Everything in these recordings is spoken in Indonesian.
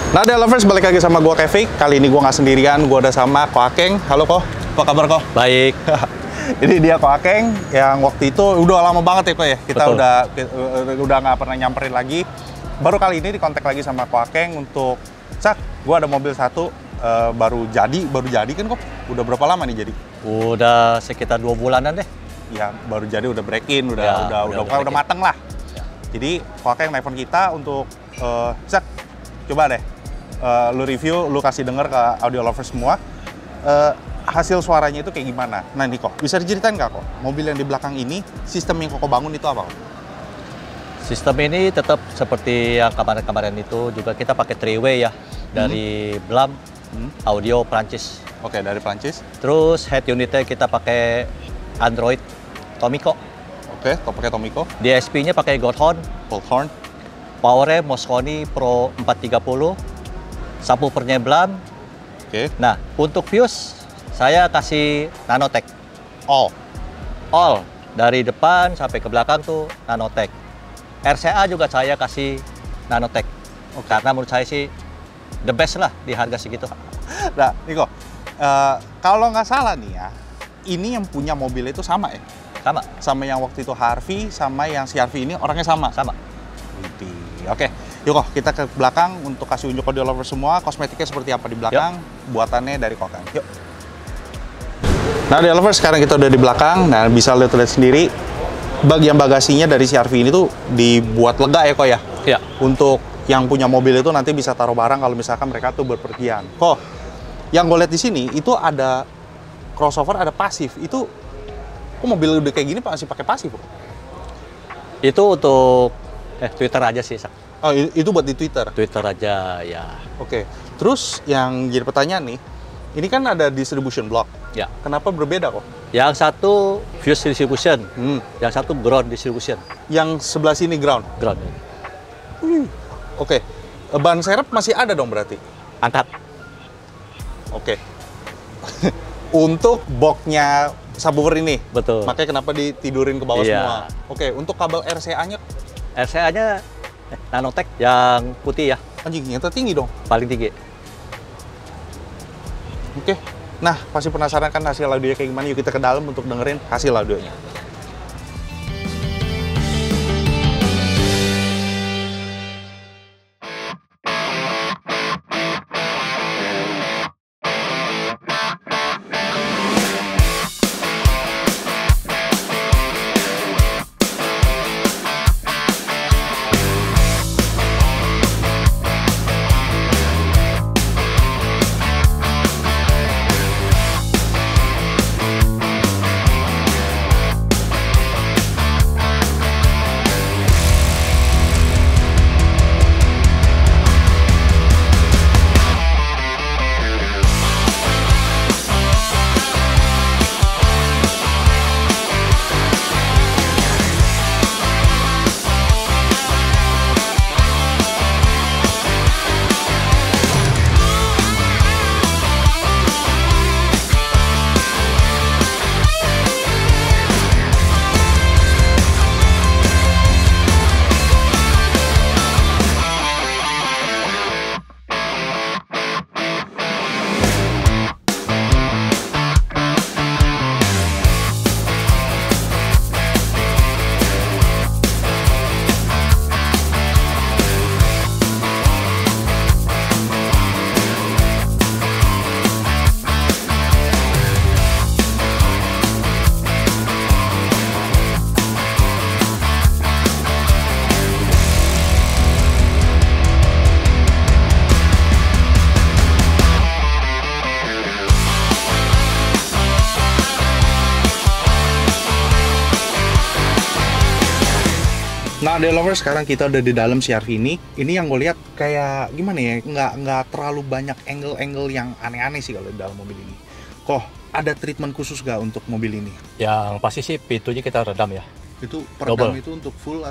Nah, ada lovers, balik lagi sama gua Kevin. Kali ini gua nggak sendirian, gua udah sama Ko Akeng. Halo Ko, apa kabar Ko? Baik. Ini dia Ko Akeng yang waktu itu udah lama banget ya Ko ya. Kita Betul. udah nggak pernah nyamperin lagi. Baru kali ini dikontak lagi sama Ko Akeng untuk, Cak, gua ada mobil satu baru jadi kan Ko? Udah berapa lama nih jadi? Udah sekitar 2 bulanan deh. Ya baru jadi, udah break-in, Ya, udah mateng lah. Ya. Jadi Ko Akeng nelfon kita untuk, Cak, coba deh. Lu review, lu kasih denger ke audio lovers semua hasil suaranya itu kayak gimana. Nah nih Kok, bisa diceritain nggak Kok? Mobil yang di belakang ini, sistem yang Koko bangun itu apa Kok? Sistem ini tetap seperti yang kemarin-kemarin itu, juga kita pakai 3-way ya. Dari Blam, audio Prancis. Oke, dari Prancis. Terus head unitnya kita pakai Android Tomico. Oke, kok pakai Tomico. DSP-nya pakai Goldhorn. Goldhorn. Powernya Mosconi Pro 430. Subwoofernya Blam. Oke. Nah, untuk fuse saya kasih Nanotech. All. Dari depan sampai ke belakang tuh Nanotech. RCA juga saya kasih Nanotech. Karena menurut saya sih the best lah di harga segitu. Nah, Niko, kalau nggak salah nih ya, ini yang punya mobil itu sama ya? Sama. Sama yang waktu itu Harvey, sama yang si Harvey ini orangnya sama? Sama. Widih. Oke, yuk Kok, kita ke belakang untuk kasih unjuk audio lovers semua, kosmetiknya seperti apa di belakang, buatannya dari Ko Akeng. Yuk. Nah, audio lovers, sekarang kita udah di belakang. Nah, bisa lihat sendiri, bagian bagasinya dari si Harvey ini tuh dibuat lega ya Kok ya? Ya. Untuk yang punya mobil itu nanti bisa taruh barang kalau misalkan mereka tuh berpergian. Kok, yang gue lihat di sini itu ada crossover, ada pasif. Itu kok mobil udah kayak gini masih pakai pasif kok? Itu untuk Twitter aja sih, Sak. Oh, itu buat di Twitter. Twitter aja ya. Oke. Terus yang jadi pertanyaan nih, ini kan ada distribution block. Ya. Kenapa berbeda kok? Yang satu fuse distribution, yang satu ground distribution. Yang sebelah sini ground. Ground. Oke. Ban serep masih ada dong berarti? Angkat. Oke. Untuk boxnya subwoofer ini? Betul. Makanya kenapa ditidurin ke bawah Iya. semua? Oke. Untuk kabel RCA-nya? RCA-nya Nanotech yang putih ya, Anjing, yang tertinggi dong. paling tinggi. Oke. Nah, pasti penasaran kan hasil audionya kayak gimana? Yuk kita ke dalam untuk dengerin hasil audionya. Nah, The Lovers, sekarang kita udah di dalam CR-V ini. Ini yang gue lihat kayak gimana ya, nggak terlalu banyak angle-angle yang aneh-aneh sih kalau di dalam mobil ini. Kok ada treatment khusus gak untuk mobil ini? Yang pasti sih pintunya kita redam ya. Itu peredam Double. itu untuk full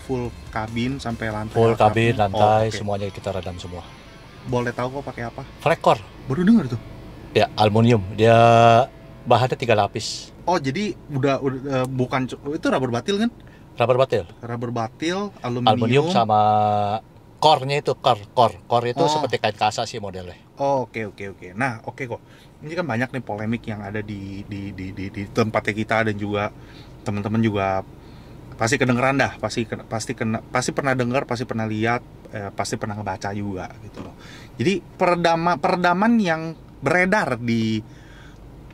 full kabin sampai lantai. Full kabin, atapnya? lantai, oke. semuanya kita redam semua. Boleh tahu kok pakai apa? Frekor. Baru dengar tuh. Ya, aluminium. Dia bahannya 3 lapis. Oh, jadi udah bukan itu rubber batil kan? Rubber batil. Rubber batil, Aluminium sama core-nya itu core itu Oh. seperti kain kasa sih modelnya. Oh, oke. Nah, oke kok. Ini kan banyak nih polemik yang ada di tempatnya kita, dan juga teman-teman juga pasti kedengeran dah, pasti pernah dengar, pasti pernah lihat, pasti pernah ngebaca juga gitu loh. Jadi peredaman yang beredar di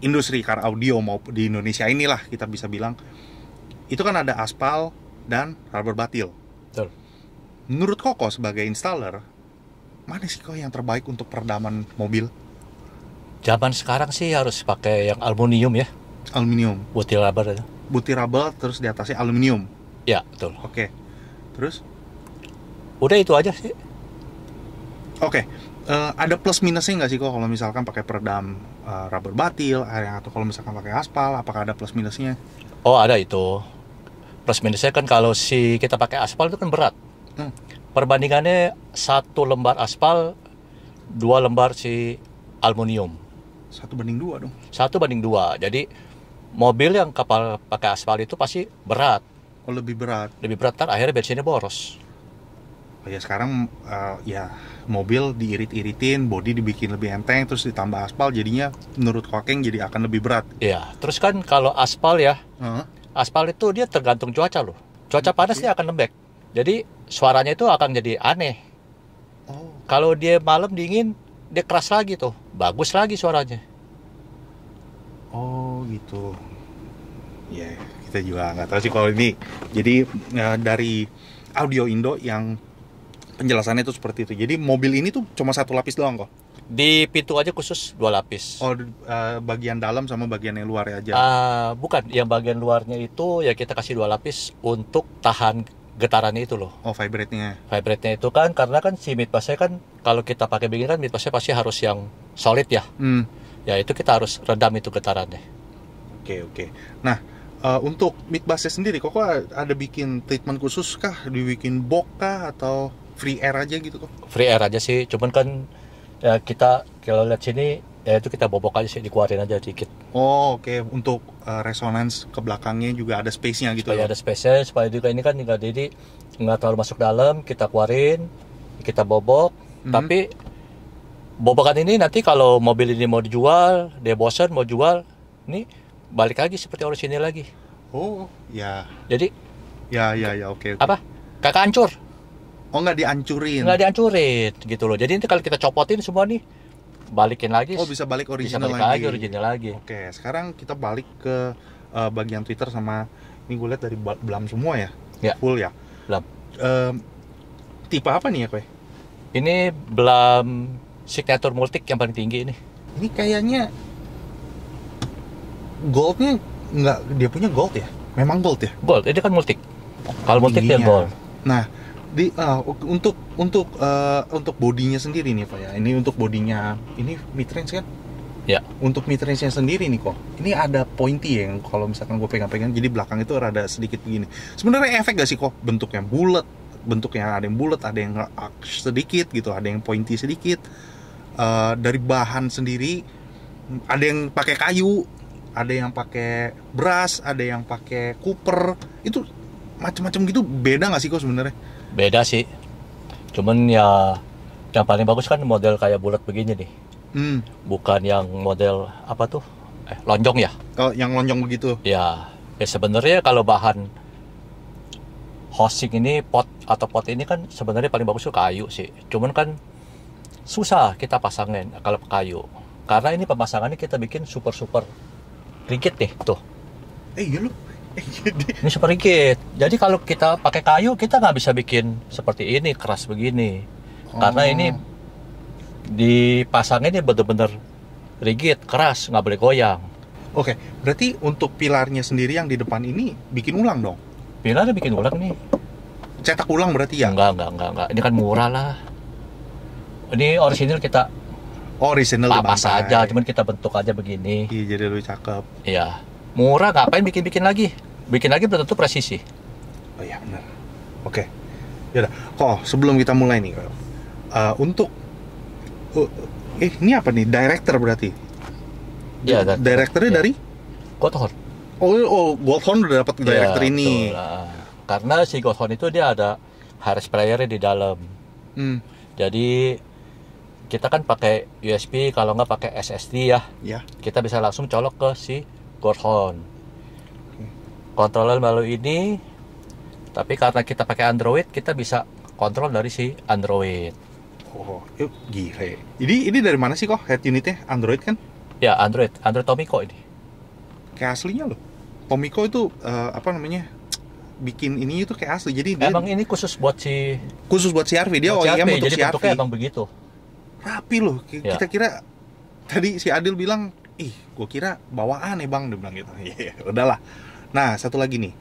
industri car audio maupun di Indonesia inilah kita bisa bilang, itu kan ada aspal dan rubber batil. Betul. Menurut Koko sebagai installer, mana sih kok yang terbaik untuk peredaman mobil? Zaman sekarang sih harus pakai yang aluminium ya, Aluminium, butir rubber itu. butir rubber, terus di atasnya aluminium. Ya, betul. Oke. Terus? Udah itu aja sih. Oke. Ada plus minusnya nggak sih kok kalau misalkan pakai peredam rubber batil, atau kalau misalkan pakai aspal, apakah ada plus minusnya? Oh, ada itu. Plus minusnya kan kalau kita pakai aspal itu kan berat. Perbandingannya 1 lembar aspal 2 lembar si aluminium. 1:2 dong. 1:2. Jadi mobil yang kapal pakai aspal itu pasti berat. Oh, lebih berat. Lebih berat kan akhirnya bensinnya boros. Oh ya, sekarang ya mobil diirit-iritin, bodi dibikin lebih enteng, terus ditambah aspal, jadinya menurut Kokeng jadi akan lebih berat. Iya, terus kan kalau aspal ya, Heeh. aspal itu dia tergantung cuaca loh. Cuaca panas dia akan lembek. Jadi suaranya itu akan jadi aneh. Oh, Kalau dia malam dingin, dia keras lagi tuh. Bagus lagi suaranya. oh gitu. Ya, kita juga nggak tahu sih kalau ini. Jadi dari Audio Indo yang penjelasannya itu seperti itu. Jadi mobil ini tuh cuma 1 lapis doang kok. Di pintu aja khusus 2 lapis. Oh, bagian dalam sama bagian yang luar aja. Bukan, yang bagian luarnya itu ya kita kasih 2 lapis untuk tahan getarannya itu loh. Oh, vibrate-nya. Vibrate-nya itu kan karena kan si midpass-nya kan kalau kita pakai begini kan midpass-nya pasti harus yang solid ya. Ya itu kita harus redam itu getarannya. Oke. Nah, untuk midbass-nya sendiri, kok ada bikin treatment khusus kah? Dibikin box kah? Atau free air aja gitu kok? Free air aja sih, cuman kan ya kita kalau lihat sini ya itu kita bobok aja sih, dikeluarin aja dikit. Oh, oke. Untuk resonance ke belakangnya juga ada space-nya gitu. Supaya ada space-nya, supaya juga ini kan jadi nggak terlalu masuk dalam, kita keluarin, kita bobok. Tapi bobokan ini nanti kalau mobil ini mau dijual, dia bosan mau jual, ini balik lagi seperti orisinil lagi. Oh, ya. Jadi Ya, oke. apa? Kagak hancur. Oh, nggak dihancurin. Nggak dihancurin gitu loh. Jadi nanti kalau kita copotin semua nih, balikin lagi. Oh, bisa balik bisa original balik lagi original lagi. Oke, sekarang kita balik ke bagian Twitter sama ini gue lihat dari Blam semua ya. Ya. Full ya. Blam. Tipe apa nih ya, Kwe? Ini Blam Signature Multic yang paling tinggi ini. Ini kayaknya goldnya nggak, dia punya gold ya? Memang gold ya? Gold, ini kan Multic. Kalau Multic dia Tingginya. gold. Nah, untuk bodinya sendiri nih Pak ya. Ini untuk bodinya, ini mid-range kan? Ya. Untuk mid-range-nya sendiri nih kok. Ini ada pointy yang kalau misalkan gue pegang-pegang, jadi belakang itu rada sedikit begini. Sebenarnya efek gak sih kok? Bentuknya bulat, bentuknya ada yang bulat, ada yang arch sedikit gitu, ada yang pointy sedikit. Dari bahan sendiri, ada yang pakai kayu, ada yang pakai brass, ada yang pakai copper. Itu macam-macam gitu, beda nggak sih kok sebenarnya? Beda sih. Cuman ya yang paling bagus kan model kayak bulat begini nih. Bukan yang model apa tuh? Lonjong ya? Kalau yang lonjong begitu. Ya sebenarnya kalau bahan housing ini pot ini kan sebenarnya paling bagus tuh kayu sih. Cuman kan susah kita pasangin kalau kayu. Karena ini pemasangannya kita bikin super rigid nih tuh. Iya loh. Ini super rigid. Jadi kalau kita pakai kayu kita nggak bisa bikin seperti ini keras begini. Karena ini dipasangnya ini bener-bener rigid, keras, nggak boleh goyang. Oke, berarti untuk pilarnya sendiri yang di depan ini bikin ulang dong? Pilarnya bikin ulang nih. Cetak ulang berarti ya? Enggak. Ini kan murah lah. Ini orisinil kita Original pas aja, cuman kita bentuk aja begini. Iya, jadi lebih cakep. Iya. Murah, ngapain bikin lagi? Bikin lagi belum tentu presisi. Oh iya, benar. Oke. Yaudah, kok sebelum kita mulai nih, untuk ini apa nih? Director berarti? Iya, Directornya dari? Goldhorn. Oh, Goldhorn udah dapat director ini. Betul. Karena si Goldhorn itu dia ada hair sprayernya di dalam. Jadi kita kan pakai USB, kalau nggak pakai SSD ya. Ya. Kita bisa langsung colok ke si Gorhon. Kontrol melalui ini. Tapi karena kita pakai Android, kita bisa kontrol dari si Android. Oh, yuk, gile. Ini dari mana sih kok head unitnya? Android kan? Ya, Android Tomiko ini. Kayak aslinya loh. Tomiko itu apa namanya? Bikin ini itu kayak asli. Jadi dia Emang ini khusus buat CR-V. Dia buat OEM CRV, untuk jadi CR-V. bentuknya emang begitu. Rapi loh. Ya. Kita kira tadi si Adil bilang, "Ih, gua kira bawaan ya, Bang." Dia bilang gitu. Iya, udahlah. Nah, satu lagi nih.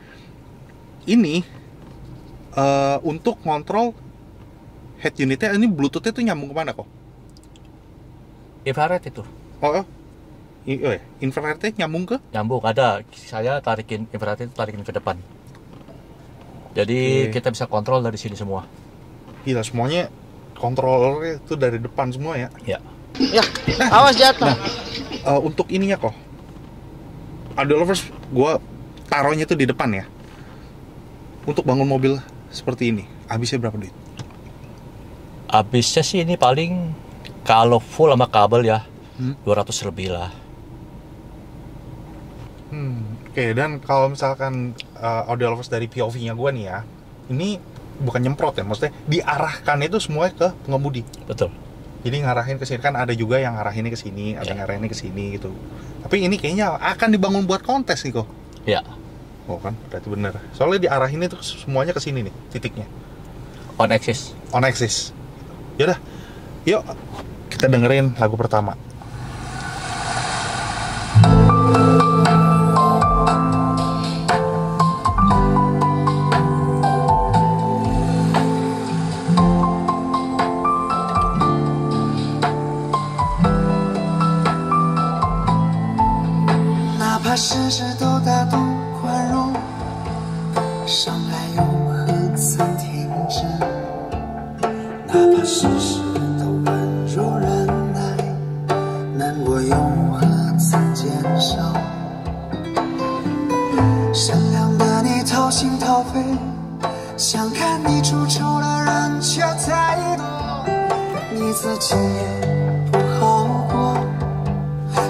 Ini untuk kontrol head unitnya, ini Bluetooth-nya tuh nyambung kemana kok? Infrared itu. Oh, ya. Infrared-nya nyambung ke? Nyambung, ada. Saya infrared itu tarikin ke depan. Jadi Oke. kita bisa kontrol dari sini semua. Gila, semuanya kontrolernya itu dari depan semua ya. Ya. Ya, awas jatuh. Untuk ininya kok, Audio Lovers, gue taruhnya tuh di depan ya. Untuk bangun mobil seperti ini, habisnya berapa duit? Habisnya sih ini paling kalau full sama kabel ya 200 lebih lah. Oke, dan kalau misalkan Audio Lovers dari POV-nya gue nih ya, ini bukan nyemprot ya, maksudnya diarahkan itu semuanya ke pengemudi. Betul. Jadi ngarahin ke sini, kan ada juga yang ngarahinnya ke sini, ada yang ngarahinnya ke sini gitu. Tapi ini kayaknya akan dibangun buat kontes nih kok. Ya. Oh kan, berarti bener. Soalnya diarahin itu semuanya ke sini nih, titiknya. On axis. On axis. Yaudah, yuk kita dengerin lagu pertama.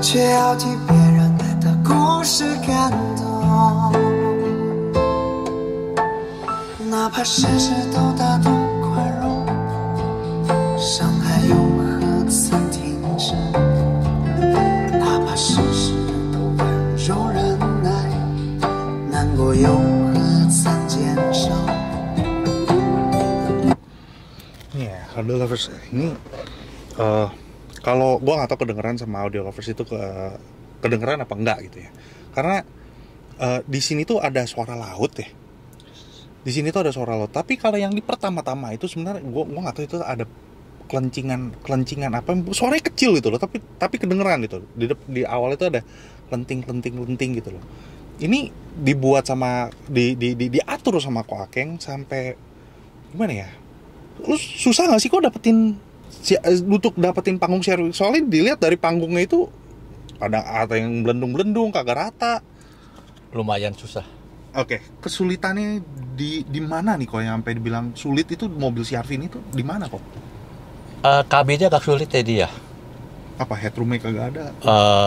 却要替别人的故事感动，哪怕事事都大度宽容，伤害又何曾停止？哪怕事事都温柔忍耐，难过又何曾减少Nih, Audio Lovers ini kalau gue nggak tahu kedengeran sama Audio Lovers itu kedengeran apa enggak gitu ya, karena di sini tuh ada suara laut ya, di sini tuh ada suara laut. Tapi kalau yang di pertama-tama itu sebenarnya gue nggak tahu itu ada kelencingan apa, suaranya kecil gitu loh, tapi kedengeran gitu. Di awal itu ada lenting gitu loh. Ini dibuat sama diatur sama Ko Akeng sampai gimana ya? Lu susah nggak sih kok untuk dapetin panggung share? Soalnya dilihat dari panggungnya itu ada yang belendung kagak rata. Lumayan susah. Oke, kesulitannya di mana nih kok yang sampai dibilang sulit itu mobil CR-V ini tuh di mana kok? Kabinnya agak sulit ya dia. Apa headroomnya kagak ada?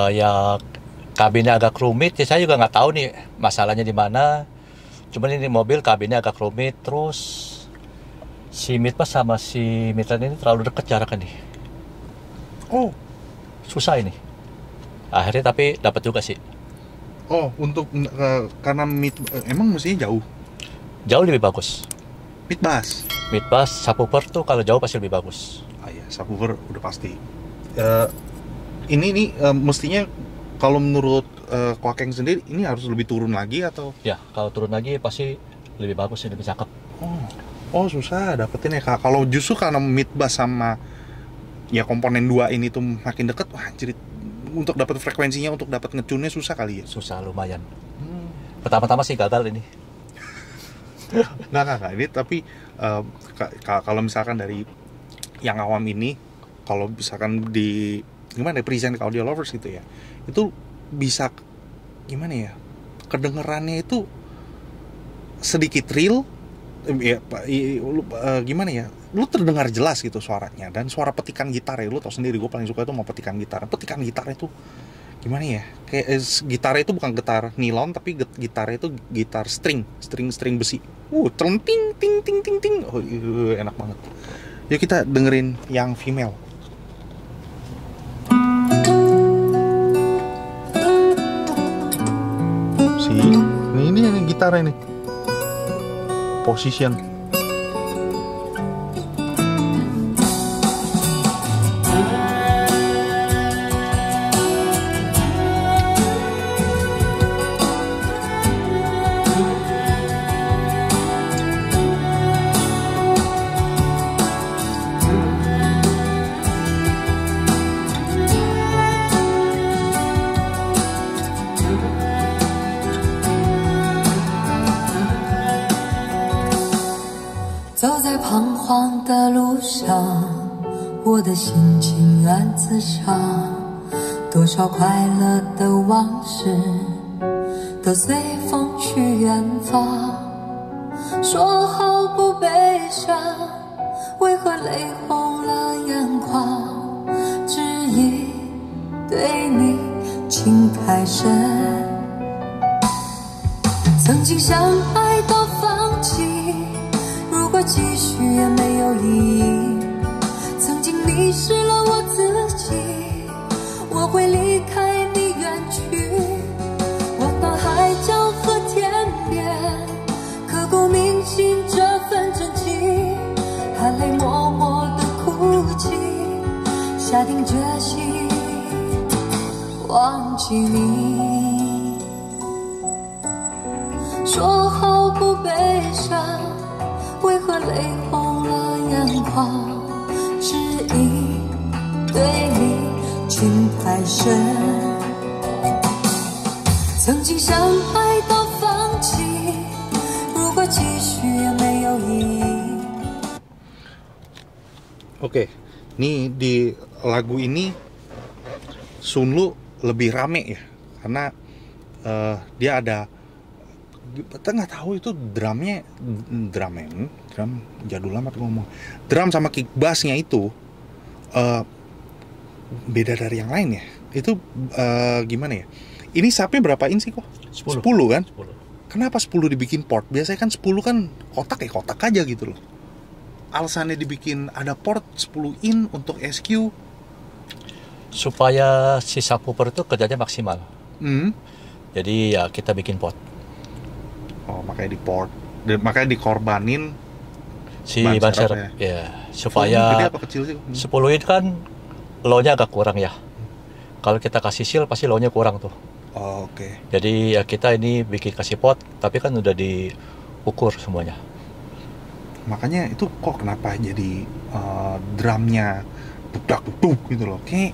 Ya kabinnya agak rumit. Ya, saya juga nggak tahu nih masalahnya di mana. Cuman ini mobil kabinnya agak rumit, terus si midpass sama si midland ini terlalu dekat jaraknya nih. Oh, Susah ini. Akhirnya tapi dapat juga sih. oh untuk karena emang mestinya jauh. Jauh lebih bagus. Midbass. Midpass, subwoofer tuh kalau jauh pasti lebih bagus. Ah iya, subwoofer udah pasti. Ini mestinya kalau menurut Ko Akeng sendiri ini harus lebih turun lagi atau? Ya, kalau turun lagi pasti lebih bagus, lebih cakep. Oh susah dapetin ya Kak. Kalau justru karena midbass sama ya komponen 2 ini tuh makin deket, wah anjir, untuk dapat frekuensinya, untuk dapat ngecunnya susah kali ya. Susah lumayan. Pertama-tama sih gagal ini. Nggak ini tapi kalau misalkan dari yang awam ini, kalau misalkan di gimana ya, present ke Audio Lovers gitu ya, itu bisa gimana ya, kedengerannya itu sedikit real gimana ya? Lu terdengar jelas gitu suaranya, dan suara petikan gitar ya, lu tau sendiri gue paling suka itu mau petikan gitar. Petikan gitar itu gimana ya? Kayak gitar itu bukan gitar nilon, tapi gitar itu gitar string besi. Ting ting ting ting ting. Oh, enak banget. Yuk kita dengerin yang female. Ini yang gitar ini. Position.彷徨的路上，我的心情暗自伤，多少快乐的往事都随风去远方。说好不悲伤，为何泪红了眼眶？只因对你情太深，曾经相爱到放弃，如果继续也没有意义，曾经迷失了我自己，我会离开你远去，望到海角和天边，刻骨铭心这份真情，含泪默默的哭泣，下定决心忘记你。说好不悲伤，为何泪红了眼眶？只因对你情太深，曾经相爱到放弃，如果继续也没有意义。 Oke, nih di lagu ini Sunlu lebih rame ya, karena dia ada, kita nggak tahu itu drum jadul amat ngomong, drum sama kick bassnya itu beda dari yang lain ya. Itu gimana ya? Ini sapnya berapa in sih kok? 10 kan? 10. Kenapa 10 dibikin port? Biasanya kan 10 kan kotak ya kotak aja gitu loh. Alasannya dibikin ada port 10 in untuk SQ supaya si subwoofer itu kerjanya maksimal. Jadi ya kita bikin port. Oh, makanya di port, makanya dikorbanin si ban serep ya, supaya gede apa kecil sih? 10 in kan low-nya agak kurang ya. Kalau kita kasih seal pasti low-nya kurang tuh. Oh, oke. Jadi ya kita ini bikin kasih port, tapi kan udah diukur semuanya. Makanya itu kok kenapa jadi drumnya duk gitu loh, kayak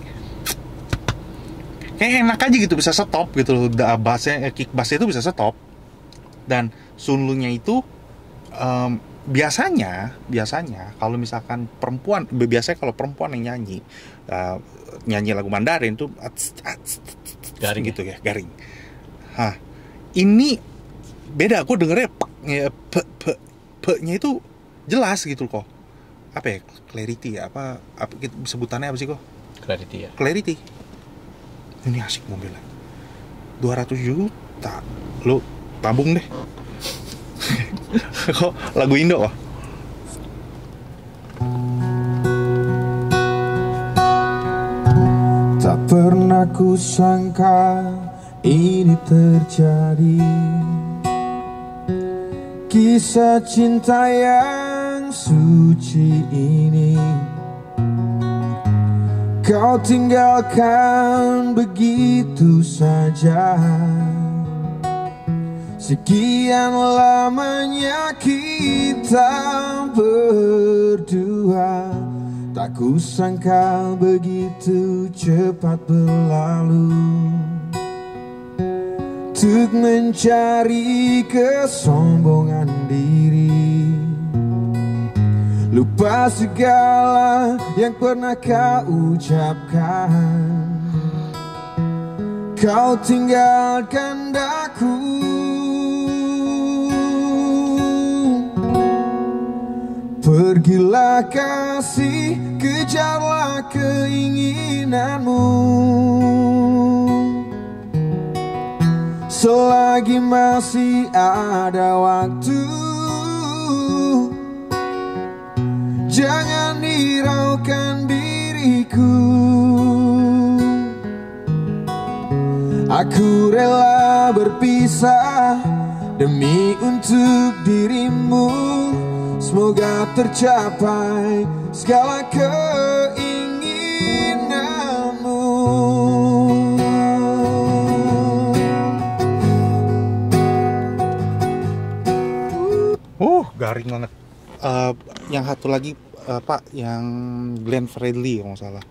enak aja gitu, bisa stop gitu loh, bassnya, kick bassnya itu bisa stop. Dan Sunlunya itu biasanya kalau misalkan perempuan, biasanya kalau perempuan yang nyanyi lagu Mandarin tuh garing gitu ya, garing. Ini beda, aku dengernya nya itu jelas gitu kok. Apa ya, clarity ya, apa sebutannya apa sih kok? Clarity ya. Clarity. Ini asik mobilnya. 200 juta. Lu tabung deh. Kok lagu Indo kok? Tak pernah ku sangka ini terjadi, kisah cinta yang suci ini kau tinggalkan begitu saja. Sekian lamanya kita berdua, tak kusangka begitu cepat berlalu. Untuk mencari kesombongan diri, lupa segala yang pernah kau ucapkan. Kau tinggalkan daku, Pergilah kasih, kejarlah keinginanmu. Selagi masih ada waktu, jangan hiraukan diriku. Aku rela berpisah demi untuk dirimu. Semoga tercapai segala keinginanmu. Garing banget. Yang satu lagi Pak, yang Glenn Fredly kalau nggak salah.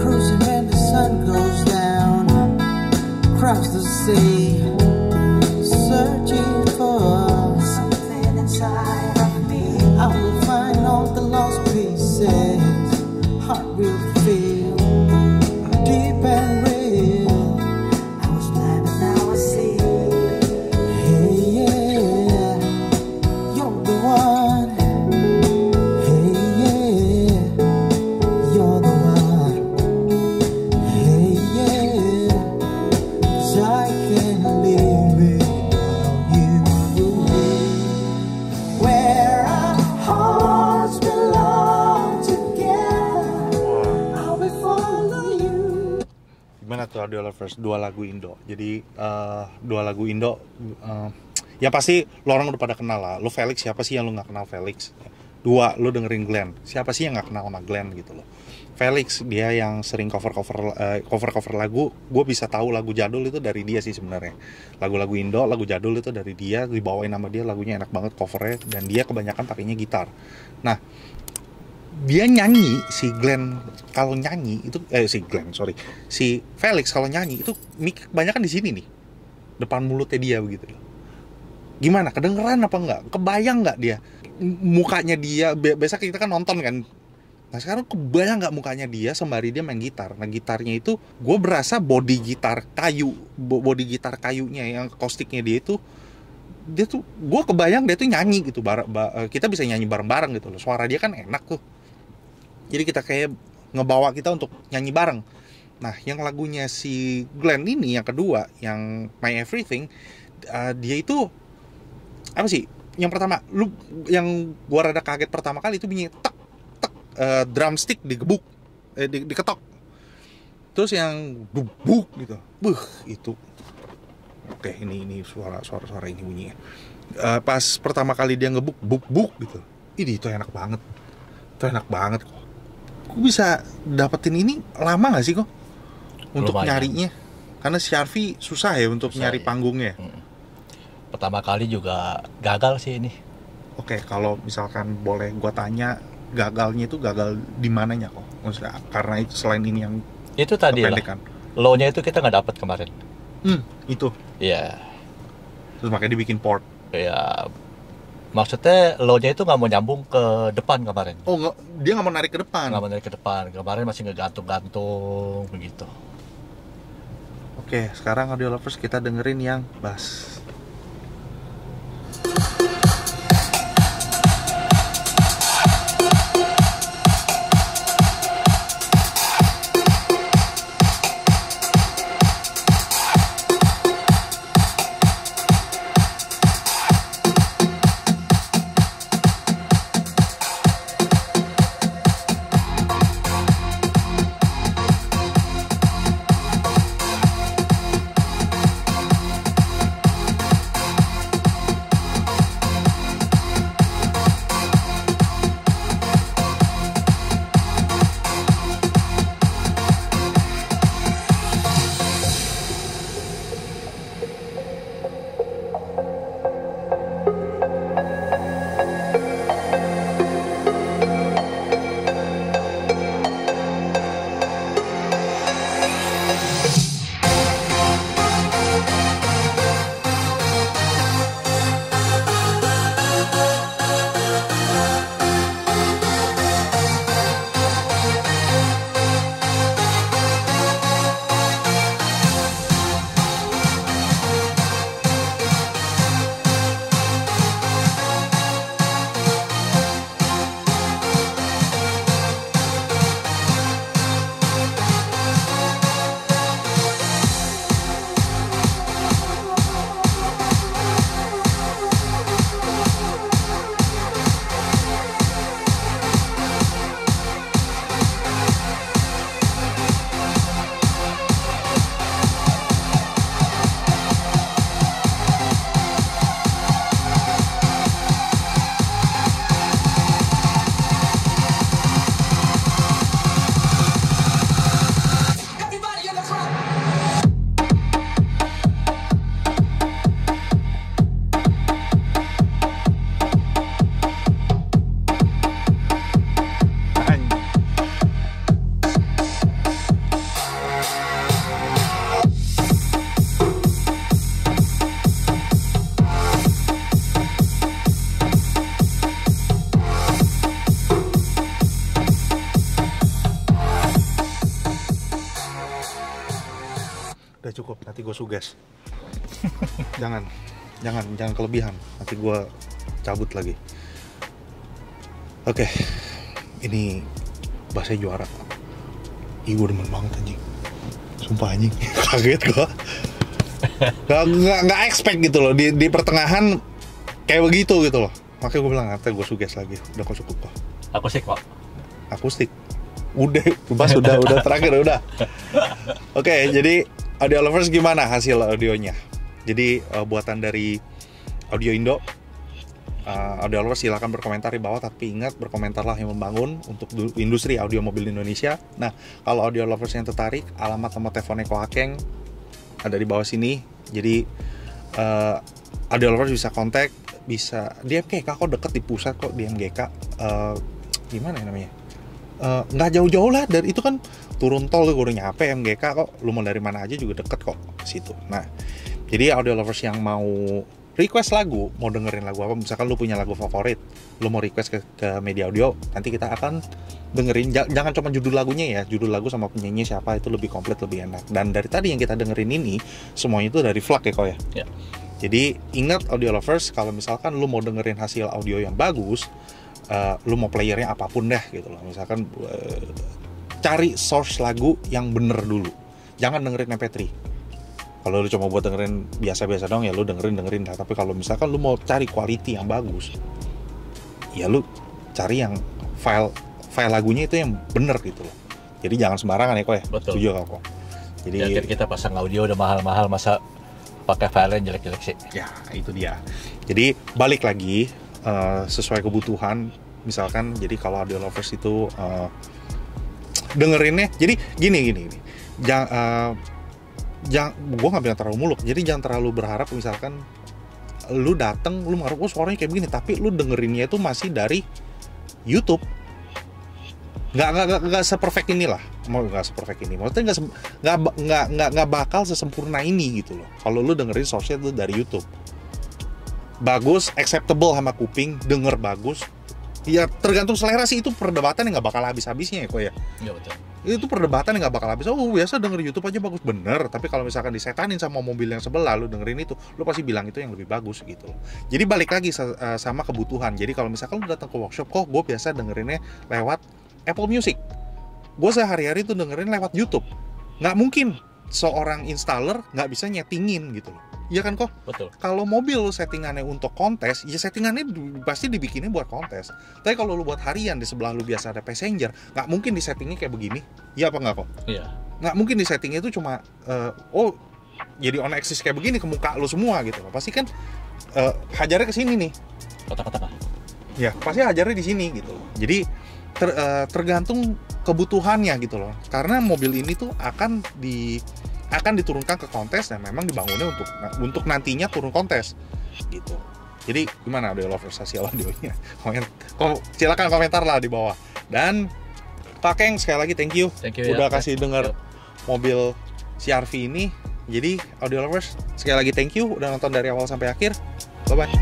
Cruising when the sun goes down across the sea, searching for something inside of me. I will find all the lost pieces, heart will feel deep and real. I was blind but now I see. Hey yeah, you're the one. Hey yeah, you're the one. Hey yeah, 'cause I can't live without you. Where our hearts belong together, I'll be follow you. Gimana tuh Audio Lovers? Dua lagu Indo. Jadi dua lagu Indo ya pasti lo orang udah pada kenal lah. Lo Felix, siapa sih yang lo nggak kenal Felix? Dua, lo dengerin Glenn. Siapa sih yang nggak kenal sama Glenn gitu loh. Felix, dia yang sering cover lagu. Gue bisa tahu lagu jadul itu dari dia sih sebenarnya. Lagu-lagu Indo, lagu jadul itu dari dia, dibawain sama dia, lagunya enak banget covernya, dan dia kebanyakan pakainya gitar. Nah, dia nyanyi, si Glenn kalau nyanyi itu si Felix kalau nyanyi itu mic kebanyakan di sini nih, depan mulutnya dia begitu loh. Gimana, kedengeran apa enggak, kebayang nggak dia mukanya dia? Biasa kita kan nonton kan. Nah sekarang kebayang nggak mukanya dia sembari dia main gitar. Nah gitarnya itu gue berasa body gitar kayunya yang akustiknya dia tuh gue kebayang dia tuh nyanyi gitu. Kita bisa nyanyi bareng-bareng gitu loh. Suara dia kan enak tuh. Jadi kita kayak ngebawa kita untuk nyanyi bareng. Nah yang lagunya si Glenn ini yang kedua, yang My Everything, dia itu apa sih? Yang pertama, yang gua rada kaget pertama kali itu bunyi tek tek, drumstick digebuk, diketok. Terus yang bubuk gitu, itu. Oke, ini suara ini bunyinya. Pas pertama kali dia ngebuk buk gitu, itu enak banget, kok. Gue bisa dapetin ini lama nggak sih kok untuk Lumayan. nyarinya? Karena si Harvey susah ya untuk nyari panggungnya. Pertama kali juga gagal sih ini. Oke, kalau misalkan boleh gua tanya, gagalnya itu gagal di mananya kok? Maksudnya karena itu selain ini yang Itu tadi lah. kependekan. Low-nya itu kita nggak dapat kemarin. Itu. Iya. Terus makanya dibikin port. Ya, maksudnya low-nya itu nggak mau nyambung ke depan kemarin. Oh, dia nggak mau narik ke depan. Nggak mau dari ke depan. Kemarin masih ngegantung-gantung begitu. Oke, sekarang Audio Lovers kita dengerin yang bass. nanti gue suges. jangan kelebihan, nanti gue cabut lagi. Oke, ini bahasa juara. Ih, gue demen banget anjing. Sumpah anjing, kaget gue. Gak expect gitu loh, di pertengahan kayak begitu gitu loh. Makanya gue bilang, nanti gue suges lagi. Udah kok cukup kok. Akustik kok. Akustik. Udah, Bas udah terakhir udah. Oke, jadi Audio Lovers gimana hasil audionya? Jadi buatan dari Audio Indo. Audio Lovers silakan berkomentar di bawah, tapi ingat berkomentarlah yang membangun untuk industri audio mobil di Indonesia. Nah, kalau Audio Lovers yang tertarik, alamat nomor teleponnya Koakeng ada di bawah sini. Jadi Audio Lovers bisa kontak, bisa di MGK kok, deket di pusat kok di MGK. Gimana ya namanya? Nggak jauh-jauh lah dari itu kan, turun tol gue udah nyampe MGK kok. Lu mau dari mana aja juga deket kok ke situ. Nah, jadi Audio Lovers yang mau request lagu, mau dengerin lagu apa, misalkan lu punya lagu favorit, lu mau request ke Media Audio, nanti kita akan dengerin. Jangan cuma judul lagunya ya, judul lagu sama penyanyi siapa, itu lebih komplit, lebih enak. Dan dari tadi yang kita dengerin ini semuanya itu dari FLAC ya kok ya. Ya. Jadi ingat Audio Lovers, kalau misalkan lu mau dengerin hasil audio yang bagus, lu mau playernya apapun deh gitu loh. Misalkan cari source lagu yang bener dulu. Jangan dengerin MP3. Kalau lu cuma buat dengerin biasa-biasa dong ya lu dengerin lah. Tapi kalau misalkan lu mau cari quality yang bagus, ya lu cari yang file lagunya itu yang bener gitu loh. Jadi jangan sembarangan ya kok ya. Betul. Setuju kok. Jadi Ya, kita pasang audio udah mahal-mahal, masa pakai file yang jelek-jelek sih. ya itu dia. Jadi balik lagi sesuai kebutuhan. Misalkan jadi kalau Audio Lovers itu dengerinnya, jadi gini. Jangan, gue nggak bilang terlalu muluk. Jadi jangan terlalu berharap misalkan lu dateng, lu ngarep, oh suaranya kayak begini, tapi lu dengerinnya itu masih dari YouTube. Nggak seperfect inilah, nggak seperfect ini. Maksudnya nggak bakal sesempurna ini gitu loh. Kalau lu dengerin source-nya itu dari YouTube, bagus, acceptable sama kuping, denger bagus. Ya tergantung selera sih, itu perdebatan yang nggak bakal habis-habisnya ya kok ya. Iya betul. Itu perdebatan yang nggak bakal habis. Oh biasa denger YouTube aja bagus, bener. Tapi kalau misalkan disetanin sama mobil yang sebelah, lu dengerin itu, lu pasti bilang itu yang lebih bagus gitu. Jadi balik lagi sama kebutuhan. Jadi kalau misalkan lu datang ke workshop, kok gue biasa dengerinnya lewat Apple Music, gue sehari-hari tuh dengerin lewat YouTube. Nggak mungkin seorang installer nggak bisa nyetingin gitu loh. Iya kan kok? Betul. Kalau mobil lu settingannya untuk kontes, ya settingannya pasti dibikinnya buat kontes. Tapi kalau lu buat harian, di sebelah lu biasa ada passenger, nggak mungkin disettingnya kayak begini. Iya apa nggak kok? Iya. Nggak mungkin disettingnya itu cuma jadi on axis kayak begini ke muka lu semua gitu loh. Pasti kan hajarnya ke sini nih. Kata-kata. Ya, pasti hajarnya di sini gitu loh. Jadi tergantung kebutuhannya gitu loh. Karena mobil ini tuh akan diturunkan ke kontes dan memang dibangunnya untuk nantinya turun kontes gitu. Jadi gimana Audio Lovers hasil audionya? Silakan komentar lah di bawah. Dan Pak Keng sekali lagi thank you udah kasih denger mobil CR-V ini. Jadi Audio Lovers sekali lagi thank you udah nonton dari awal sampai akhir. Bye bye.